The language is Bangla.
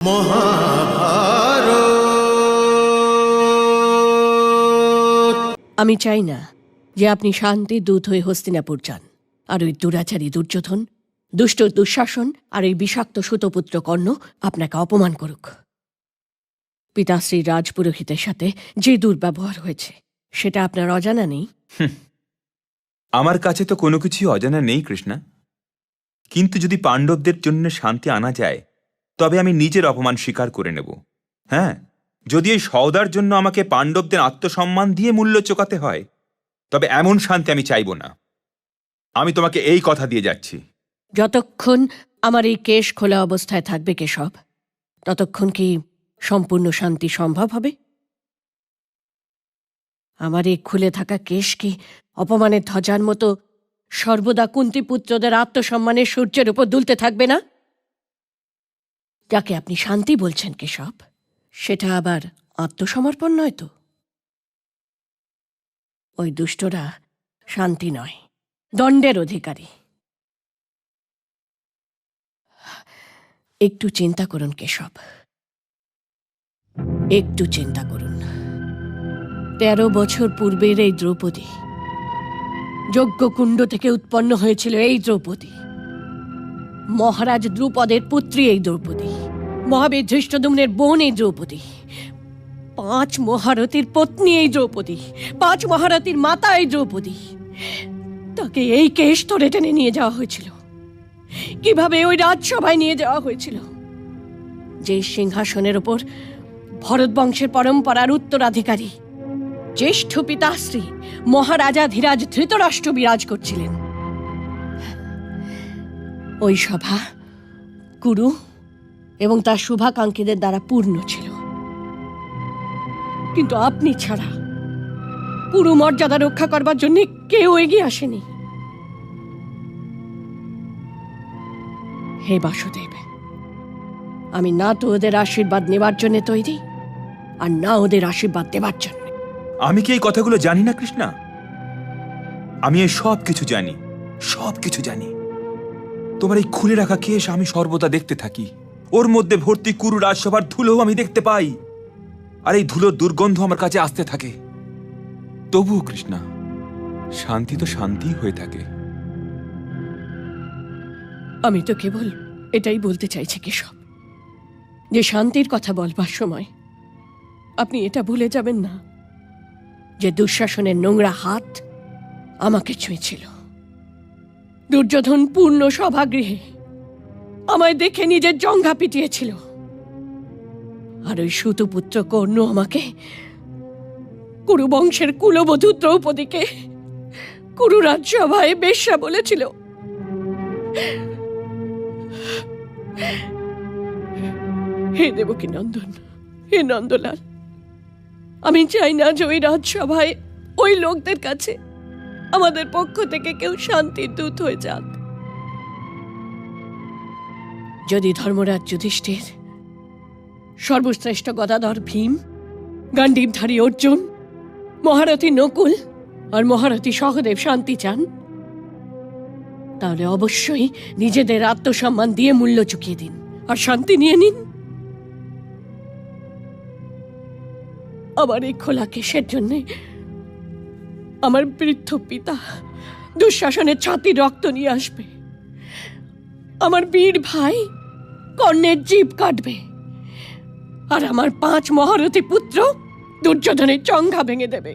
আমি চাই না যে আপনি শান্তির দূত হয়ে হস্তিনাপুর যান আর ওই দুরাচারী দুর্যোধন, দুষ্ট দুঃশাসন আর এই বিষাক্ত সুতপুত্র কর্ণ আপনাকে অপমান করুক। পিতাশ্রী রাজপুরোহিতের সাথে যে দুর্ব্যবহার হয়েছে সেটা আপনার অজানা নেই? আমার কাছে তো কোনো কিছুই অজানা নেই কৃষ্ণা, কিন্তু যদি পাণ্ডবদের জন্য শান্তি আনা যায় তবে আমি নিজের অপমান স্বীকার করে নেব। হ্যাঁ, যদি এই সওদার জন্য আমাকে পাণ্ডবদের আত্মসম্মান দিয়ে মূল্য চোকাতে হয় তবে এমন শান্তি আমি চাইব না। আমি তোমাকে এই কথা দিয়ে যাচ্ছি। যতক্ষণ আমার এই কেশ খোলা অবস্থায় থাকবে কেশব, ততক্ষণ কি সম্পূর্ণ শান্তি সম্ভব হবে? আমার এই খুলে থাকা কেশ কি অপমানের ধ্বজার মতো সর্বদা কুন্তিপুত্রদের আত্মসম্মানের সূর্যের উপর দুলতে থাকবে না? যাকে আপনি শান্তি বলছেন কেশব, সেটা আবার আত্মসমর্পণ নয় তো? ওই দুষ্টরা শান্তি নয়, দণ্ডের অধিকারী। একটু চিন্তা করুন কেশব, একটু চিন্তা করুন। 13 বছর পূর্বের এই দ্রৌপদী, যজ্ঞকুণ্ড থেকে উৎপন্ন হয়েছিল এই দ্রৌপদী, মহারাজ দ্রুপদের পুত্রী এই দ্রৌপদী, মহাবীর ধৃষ্টদ্যুম্নের বোন এই দ্রৌপদী, 5 মহারথীর পত্নী এই দ্রৌপদী, 5 মহারথীর মাতা এই দ্রৌপদী। তাকে এই কেশ ধরে টেনে নিয়ে যাওয়া হয়েছিল, কিভাবে ওই রাজসভায় নিয়ে যাওয়া হয়েছিল, যে সিংহাসনের ওপর ভরত বংশের পরম্পরার উত্তরাধিকারী জ্যেষ্ঠ পিতাশ্রী মহারাজাধিরাজ ধৃতরাষ্ট্র বিরাজ করছিলেন। ওই সভা কুরু এবং তার শুভাকাঙ্ক্ষীদের দ্বারা পূর্ণ ছিল, কিন্তু আপনি ছাড়া কুরু মর্যাদা রক্ষা করবার জন্য কেউ এগিয়ে আসেনি। হে বাসুদেব, আমি না তো ওদের আশীর্বাদ নেবার জন্য তৈরি, আর না ওদের আশীর্বাদ দেবার জন্য। আমি কি এই কথাগুলো জানি না কৃষ্ণা? আমি এই সব কিছু জানি, সব কিছু জানি। তোমার এই খুলে রাখা কেশ আমি সর্বদা দেখতে থাকি, ওর মধ্যে ভর্তি কুরু রাজসভার ধুলো আমি দেখতে পাই, আর এই ধুলোর দুর্গন্ধ আমার কাছে আসতে থাকে। তবুও কৃষ্ণা, শান্তি তো শান্তি হয়ে থাকে। আমি তো কেবল এটাই বলতে চাইছি কেশব, যে শান্তির কথা বলবার সময় আপনি এটা ভুলে যাবেন না যে দুঃশাসনের নোংরা হাত আমাকে ছুঁয়েছিল। দুর্যোধন পূর্ণ সভাগৃহে আমায় দেখে নিজের জঙ্ঘা পিটিয়েছিল, আর ওই সুতপুত্র কর্ণ আমাকে, কুরু বংশের কুলবধূ দ্রৌপদীকে, কুরু রাজসভায় বেশ্যা বলেছিল। হে দেবকী নন্দন, হে নন্দলাল, আমি চাই না যে ওই রাজসভায় ওই লোকদের কাছে আমাদের পক্ষ থেকে কেউ শান্তির দূত হয়ে যাক। যদি ধর্মরাজ যুধিষ্ঠির, সর্বশ্রেষ্ঠ গদাধর ভীম, গান্ডীবধারী অর্জুন, মহারথী নকুল আর মহারথী সহদেব শান্তি চান, তাহলে অবশ্যই নিজেদের আত্মসম্মান দিয়ে মূল্য চুকিয়ে দিন আর শান্তি নিয়ে নিন। আমার এই খোলা কেশের জন্যে আমার বৃদ্ধ পিতা দুঃশাসনের ছাতির রক্ত নিয়ে আসবে, আমার বীর ভাই কর্ণের জিভ কাটবে, আর আমার 5 মহারথী পুত্র দুর্যোধনের চঙ্গা ভেঙে দেবে।